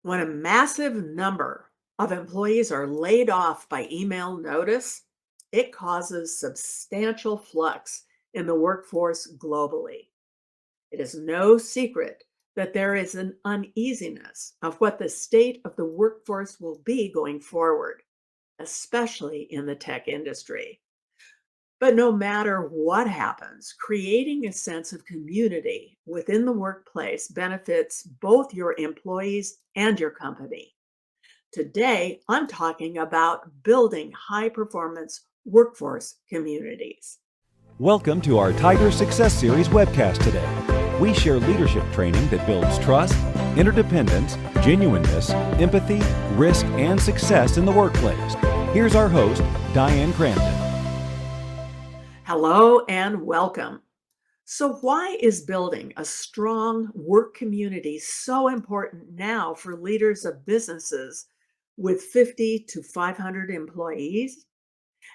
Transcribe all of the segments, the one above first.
When a massive number of employees are laid off by email notice, it causes substantial flux in the workforce globally. It is no secret that there is an uneasiness of what the state of the workforce will be going forward, especially in the tech industry. But no matter what happens, creating a sense of community within the workplace benefits both your employees and your company. Today, I'm talking about building high performance workforce communities. Welcome to our Tiger Success Series webcast today. We share leadership training that builds trust, interdependence, genuineness, empathy, risk, and success in the workplace. Here's our host, Diane Crandon. Hello and welcome. So, why is building a strong work community so important now for leaders of businesses with 50 to 500 employees?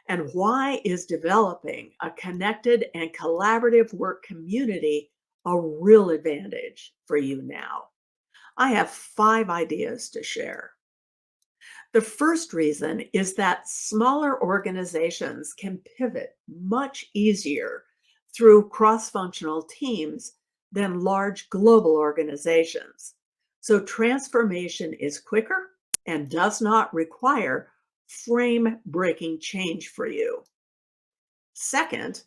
And why is developing a connected and collaborative work community a real advantage for you now? I have 5 ideas to share. The first reason is that smaller organizations can pivot much easier through cross functional teams than large global organizations. So transformation is quicker and does not require frame breaking change for you. Second,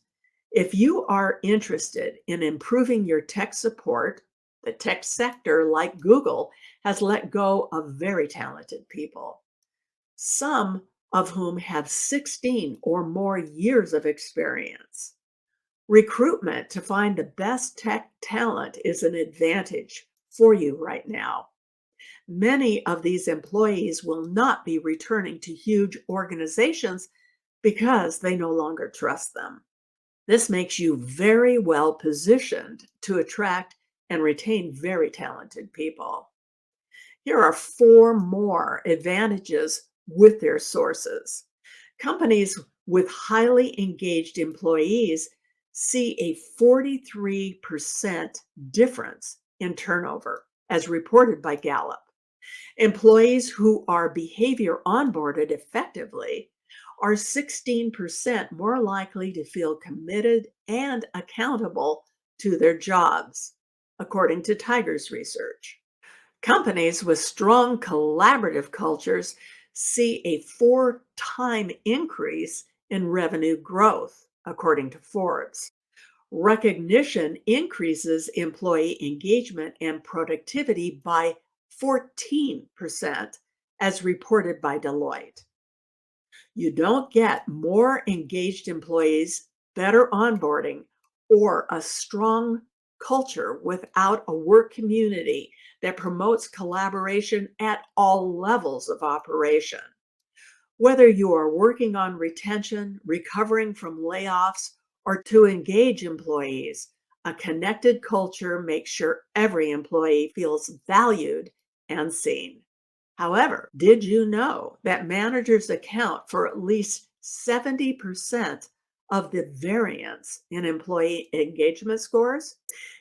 if you are interested in improving your tech support, the tech sector, like Google, has let go of very talented people, some of whom have 16 or more years of experience. Recruitment to find the best tech talent is an advantage for you right now. Many of these employees will not be returning to huge organizations because they no longer trust them. This makes you very well positioned to attract and retain very talented people. Here are 4 more advantages with their sources. Companies with highly engaged employees see a 43% difference in turnover, as reported by Gallup. Employees who are behavior onboarded effectively are 16% more likely to feel committed and accountable to their jobs, according to Tiger's research. Companies with strong collaborative cultures see a 4-time increase in revenue growth, according to Forbes. Recognition increases employee engagement and productivity by 14%, as reported by Deloitte. You don't get more engaged employees, better onboarding, or a strong culture without a work community that promotes collaboration at all levels of operation. Whether you are working on retention, recovering from layoffs, or to engage employees, a connected culture makes sure every employee feels valued and seen. However, did you know that managers account for at least 70% of the variance in employee engagement scores?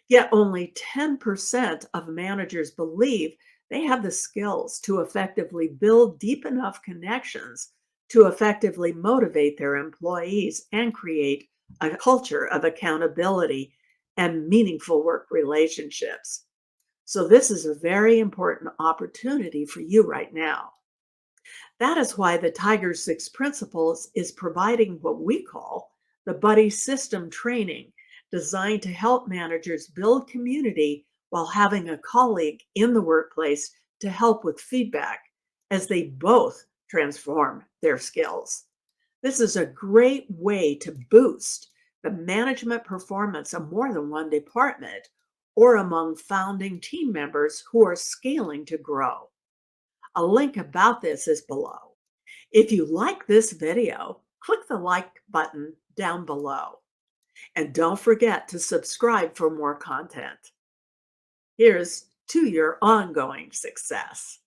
Yet only 10% of managers believe they have the skills to effectively build deep enough connections to effectively motivate their employees and create a culture of accountability and meaningful work relationships. So, this is a very important opportunity for you right now. That is why the Tiger Six Principles is providing what we call the buddy system training, designed to help managers build community while having a colleague in the workplace to help with feedback as they both transform their skills. This is a great way to boost the management performance of more than one department or among founding team members who are scaling to grow. A link about this is below. If you like this video, click the like button down below. And don't forget to subscribe for more content. Here's to your ongoing success.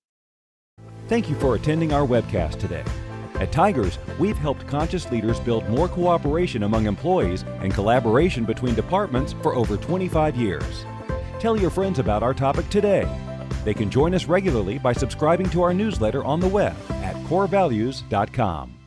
Thank you for attending our webcast today. At Tigers, we've helped conscious leaders build more cooperation among employees and collaboration between departments for over 25 years. Tell your friends about our topic today. They can join us regularly by subscribing to our newsletter on the web at corevalues.com.